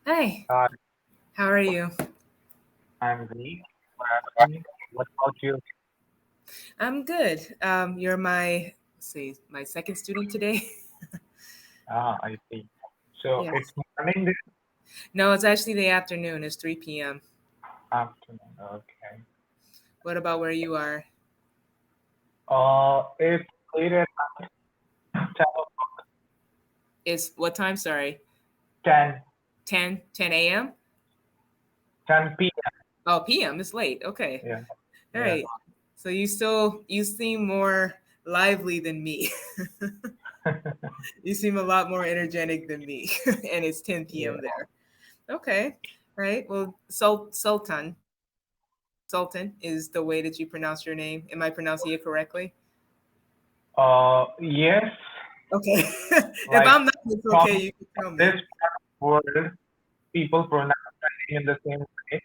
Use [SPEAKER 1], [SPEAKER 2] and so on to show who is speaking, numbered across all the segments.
[SPEAKER 1] Hi,
[SPEAKER 2] Uh,
[SPEAKER 1] how are you?
[SPEAKER 2] I'm great for asking. What about you?
[SPEAKER 1] I'm good. You're my, let's see, my second student today.
[SPEAKER 2] I see. So it's
[SPEAKER 1] Yes.
[SPEAKER 2] morning this
[SPEAKER 1] No, it's actually the afternoon. It's 3 p.m.
[SPEAKER 2] afternoon. Okay.
[SPEAKER 1] What about where you are?
[SPEAKER 2] It's late at 10,
[SPEAKER 1] It's what time? Sorry.
[SPEAKER 2] 10,
[SPEAKER 1] 10 a.m.?
[SPEAKER 2] 10 p.m.
[SPEAKER 1] Oh, p.m. It's late. Okay.
[SPEAKER 2] Yeah,
[SPEAKER 1] All
[SPEAKER 2] yeah.
[SPEAKER 1] right. So you seem more lively than me. You seem a lot more energetic than me. And it's 10
[SPEAKER 2] Yeah.
[SPEAKER 1] p.m. there. Okay. All right. Well, Sultan is the way that you pronounce your name. Am I pronouncing it correctly?
[SPEAKER 2] Yes,
[SPEAKER 1] Okay. If
[SPEAKER 2] like
[SPEAKER 1] I'm not, it's
[SPEAKER 2] from
[SPEAKER 1] okay. You can tell
[SPEAKER 2] this
[SPEAKER 1] me.
[SPEAKER 2] part of the world, people pronounce my name in the same way.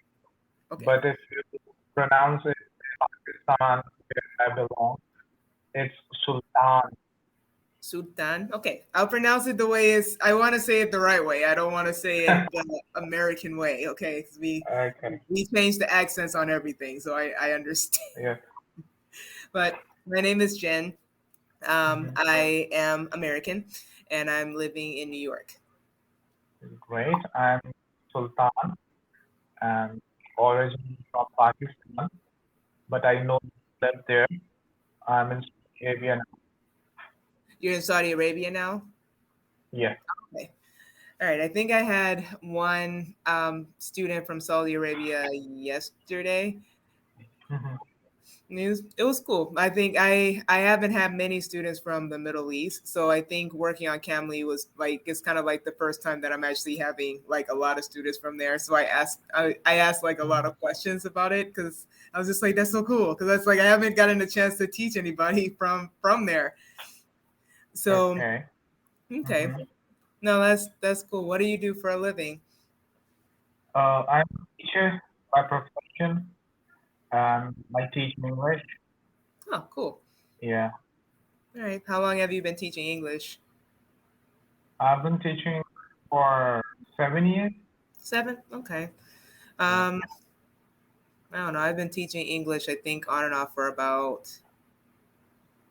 [SPEAKER 1] Okay.
[SPEAKER 2] But if you pronounce it in Pakistan, where I belong, it's Sultan.
[SPEAKER 1] Sultan. Okay. I'll pronounce it the way it's, I want to say it the right way. I don't want to say it the American way. Okay. Because
[SPEAKER 2] Okay.
[SPEAKER 1] we change the accents on everything. So I understand.
[SPEAKER 2] Yeah.
[SPEAKER 1] But my name is Jen.
[SPEAKER 2] Mhm.
[SPEAKER 1] I am American and I'm living in New York.
[SPEAKER 2] Great. I'm Sultan and originally from Pakistan, but I know live there. I'm in Saudi Arabia now.
[SPEAKER 1] You're in Saudi Arabia now?
[SPEAKER 2] Yeah.
[SPEAKER 1] Okay. All right. I think I had one student from Saudi Arabia yesterday.
[SPEAKER 2] Mhm.
[SPEAKER 1] It was cool. I think I haven't had many students from the Middle East, so I think working on Cambly was like it's kind of like the first time that I'm actually having like a lot of students from there. So I asked like a lot
[SPEAKER 2] Mhm.
[SPEAKER 1] of questions about it because I was just like that's so cool because that's like I haven't gotten a chance to teach anybody from there. So
[SPEAKER 2] Okay.
[SPEAKER 1] okay,
[SPEAKER 2] Mhm.
[SPEAKER 1] no, that's cool. What do you do for a living?
[SPEAKER 2] I'm a teacher by profession, and I teach English.
[SPEAKER 1] Oh, cool.
[SPEAKER 2] Yeah.
[SPEAKER 1] All right. How long have you been teaching English?
[SPEAKER 2] I've been teaching for 7 years.
[SPEAKER 1] 7. Okay.
[SPEAKER 2] Yeah.
[SPEAKER 1] Um, I don't know. I've been teaching English, I think, on and off for about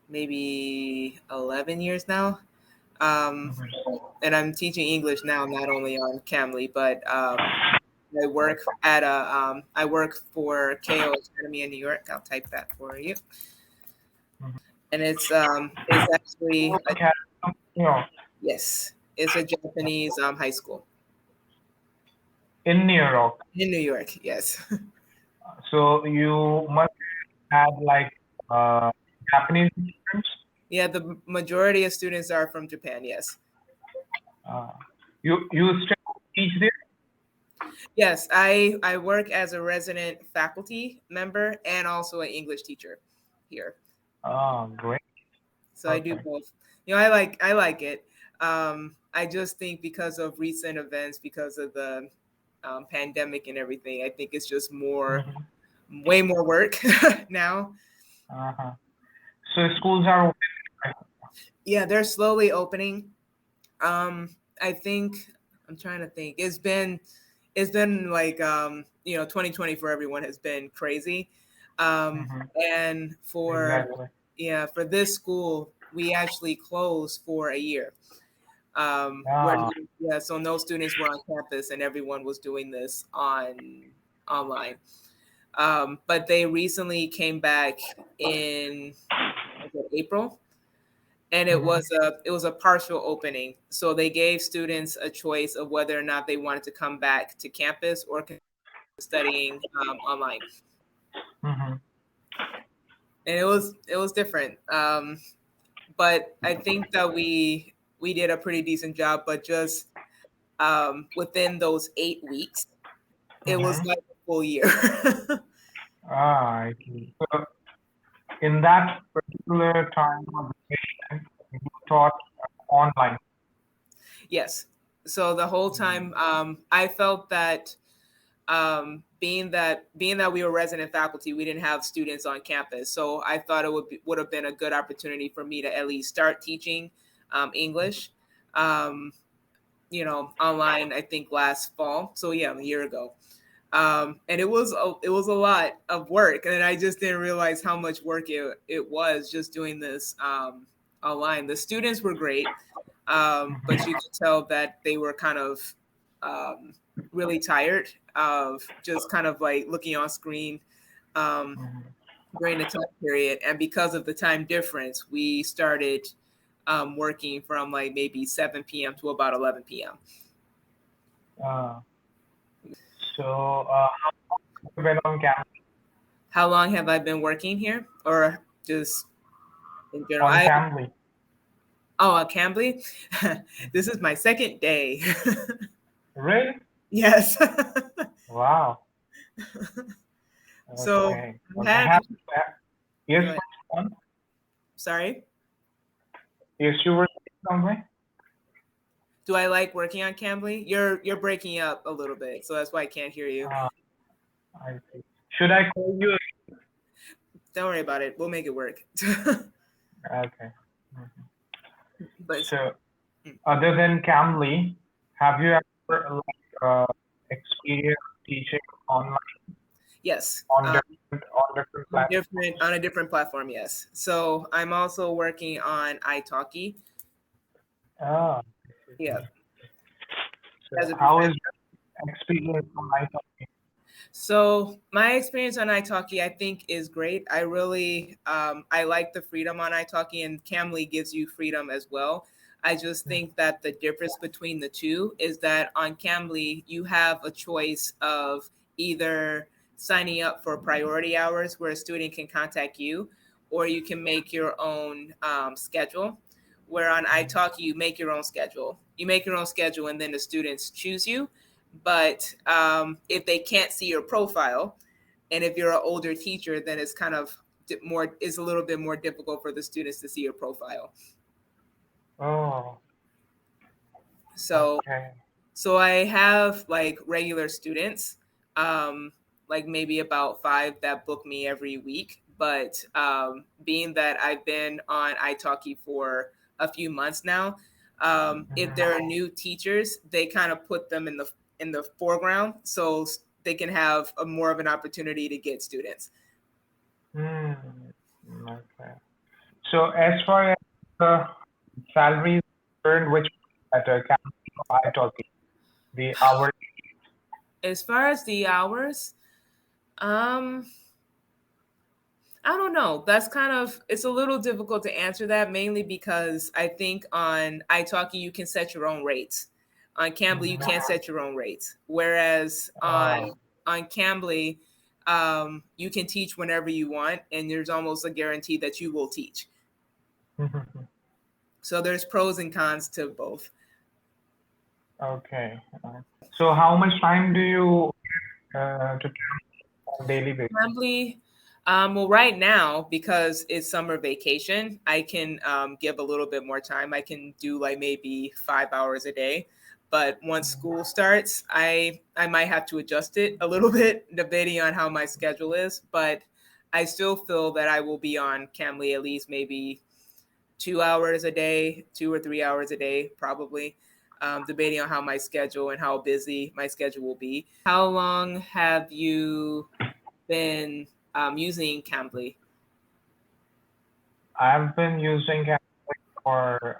[SPEAKER 1] maybe 11 years now. Um,
[SPEAKER 2] Mhm.
[SPEAKER 1] and I'm teaching English now, not only on Cambly, but I work for KO Academy in New York. I'll type that for you.
[SPEAKER 2] Mhm.
[SPEAKER 1] And it's actually
[SPEAKER 2] Okay. You know,
[SPEAKER 1] yes, it's a Japanese high school
[SPEAKER 2] in New York.
[SPEAKER 1] in New York. Yes.
[SPEAKER 2] So you must have like uh, Japanese students.
[SPEAKER 1] Yeah, the majority of students are from Japan. Yes.
[SPEAKER 2] Uh, you still teach there?
[SPEAKER 1] Yes, I work as a resident faculty member and also an English teacher here.
[SPEAKER 2] Oh, great.
[SPEAKER 1] So I do
[SPEAKER 2] Perfect.
[SPEAKER 1] both. I like it. I just think because of recent events, because of the pandemic and everything, I think it's just
[SPEAKER 2] Hmm.
[SPEAKER 1] way more work now.
[SPEAKER 2] Uh-huh. So schools are open. Right?
[SPEAKER 1] Yeah, they're slowly opening. I think I'm trying to think. It's been like 2020 for everyone has been crazy.
[SPEAKER 2] Mhm.
[SPEAKER 1] And for
[SPEAKER 2] Exactly.
[SPEAKER 1] yeah, for this school, we actually closed for a year. Where
[SPEAKER 2] Ah.
[SPEAKER 1] yeah, so no students were on campus and everyone was doing this online. But they recently came back in was it April, and
[SPEAKER 2] Mhm.
[SPEAKER 1] it was a partial opening. So they gave students a choice of whether or not they wanted to come back to campus or continue studying online.
[SPEAKER 2] Mhm.
[SPEAKER 1] And it was different. But I think that we did a pretty decent job. But just within those 8 weeks, it was
[SPEAKER 2] Mhm.
[SPEAKER 1] like a full year.
[SPEAKER 2] Ah, I see. So in that particular time of vacation, you taught online.
[SPEAKER 1] Yes. So the whole
[SPEAKER 2] Mm.
[SPEAKER 1] time, I felt that being that we were resident faculty, we didn't have students on campus. So I thought it would have been a good opportunity for me to at least start teaching English. Um, online, I think last fall. So yeah, a year ago. And it was a lot of work, and I just didn't realize how much work it was just doing this online. The students were great, but you could tell that they were kind of um, really tired of just kind of like looking on screen um, during the time period. And because of the time difference, we started working from like maybe 7 p.m. to about 11 p.m.
[SPEAKER 2] Uh, so, how long have you been on Cambly?
[SPEAKER 1] How long have I been working here, or just in general?
[SPEAKER 2] On Cambly?
[SPEAKER 1] Cambly. This is my second day.
[SPEAKER 2] Really?
[SPEAKER 1] Yes.
[SPEAKER 2] Wow.
[SPEAKER 1] So
[SPEAKER 2] Okay.
[SPEAKER 1] I
[SPEAKER 2] Well, I
[SPEAKER 1] have.
[SPEAKER 2] have. Yes,
[SPEAKER 1] Go ahead.
[SPEAKER 2] one.
[SPEAKER 1] Sorry.
[SPEAKER 2] Yes, you were saying something.
[SPEAKER 1] Do I like working on Cambly? You're breaking up a little bit, so that's why I can't hear you.
[SPEAKER 2] Uh, I see. Should I call you?
[SPEAKER 1] Don't worry about it. We'll make it work.
[SPEAKER 2] Okay. Mhm.
[SPEAKER 1] But
[SPEAKER 2] So, other than Cambly, have you ever experienced teaching online
[SPEAKER 1] yes,
[SPEAKER 2] on different platforms?
[SPEAKER 1] on a different platform. Yes. So I'm also working on italki.
[SPEAKER 2] Ah,
[SPEAKER 1] Yeah. As
[SPEAKER 2] so
[SPEAKER 1] a
[SPEAKER 2] how
[SPEAKER 1] professional.
[SPEAKER 2] is your experience on iTalki?
[SPEAKER 1] So my experience on italki, I think, is great. I really I like the freedom on italki, and Cambly gives you freedom as well. I just think that the difference between the two is that on Cambly you have a choice of either signing up for priority hours where a student can contact you, or you can make your own schedule. Where on italki you make your own schedule. You make your own schedule, and then the students choose you. But if they can't see your profile, and if you're an older teacher, then it's kind of more, it's a little bit more difficult for the students to see your profile.
[SPEAKER 2] Oh,
[SPEAKER 1] So,
[SPEAKER 2] okay.
[SPEAKER 1] so I have like regular students, um, like maybe about five that book me every week. But being that I've been on italki for a few months now, if there are
[SPEAKER 2] Mhm.
[SPEAKER 1] new teachers, they kind of put them in the foreground so they can have a more of an opportunity to get students.
[SPEAKER 2] Hmm. Okay. So as far as the salary is concerned, which at Cambly or iTalki, the hour.
[SPEAKER 1] As far as the hours, um, I don't know. That's kind of, it's a little difficult to answer that, mainly because I think on italki you can set your own rates. On Cambly you can't set your own rates. Whereas
[SPEAKER 2] Uh,
[SPEAKER 1] on Cambly, you can teach whenever you want, and there's almost a guarantee that you will teach. So there's pros and cons to both.
[SPEAKER 2] okay. So how much time do you to Cambly on daily basis?
[SPEAKER 1] Probably, well, right now, because it's summer vacation, I can give a little bit more time. I can do like maybe 5 hours a day. But once school starts, I might have to adjust it a little bit, depending on how my schedule is. But I still feel that I will be on Cambly at least maybe 2 hours a day, 2 or 3 hours a day, probably, debating on how my schedule and how busy my schedule will be. How long have you been using Cambly?
[SPEAKER 2] I've been using Cambly for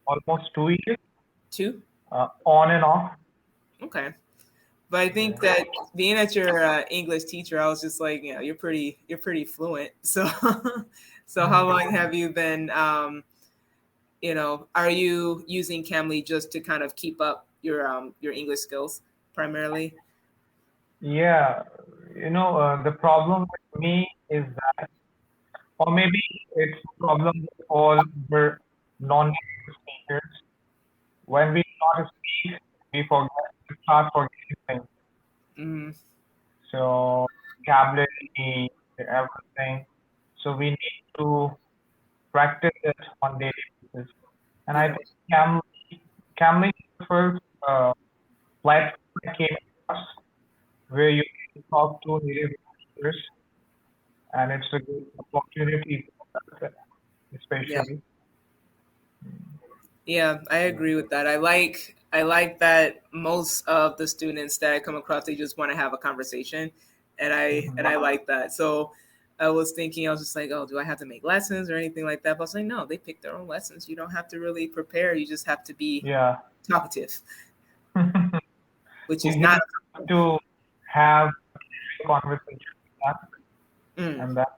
[SPEAKER 2] almost 2 years,
[SPEAKER 1] Two?
[SPEAKER 2] on and off.
[SPEAKER 1] Okay. But I think that being that you're an English teacher, I was just like, you're pretty fluent. So, so how
[SPEAKER 2] Mhm.
[SPEAKER 1] long have you been, are you using Cambly just to kind of keep up your English skills primarily?
[SPEAKER 2] Yeah, the problem with me is that, or maybe it's a problem with all the non-native speakers. When we start to speak, we start forgetting things.
[SPEAKER 1] Mm-hmm.
[SPEAKER 2] So vocabulary, everything. So we need to practice it on daily basis. And I
[SPEAKER 1] Yeah.
[SPEAKER 2] think Cambly is the first platform that came across where you can talk to native speakers, and it's a good opportunity for that,
[SPEAKER 1] Yeah.
[SPEAKER 2] especially.
[SPEAKER 1] Yeah, I agree with that. I like I like that most of the students that I come across, they just want to have a conversation, and I
[SPEAKER 2] Mhm.
[SPEAKER 1] like that. So I was thinking, I was just like, oh, do I have to make lessons or anything like that? But I was like, no, they pick their own lessons. You don't have to really prepare. You just have to be
[SPEAKER 2] Yeah.
[SPEAKER 1] talkative, which
[SPEAKER 2] You
[SPEAKER 1] is
[SPEAKER 2] just
[SPEAKER 1] not.
[SPEAKER 2] have to have a conversation with them,
[SPEAKER 1] Mm.
[SPEAKER 2] and that's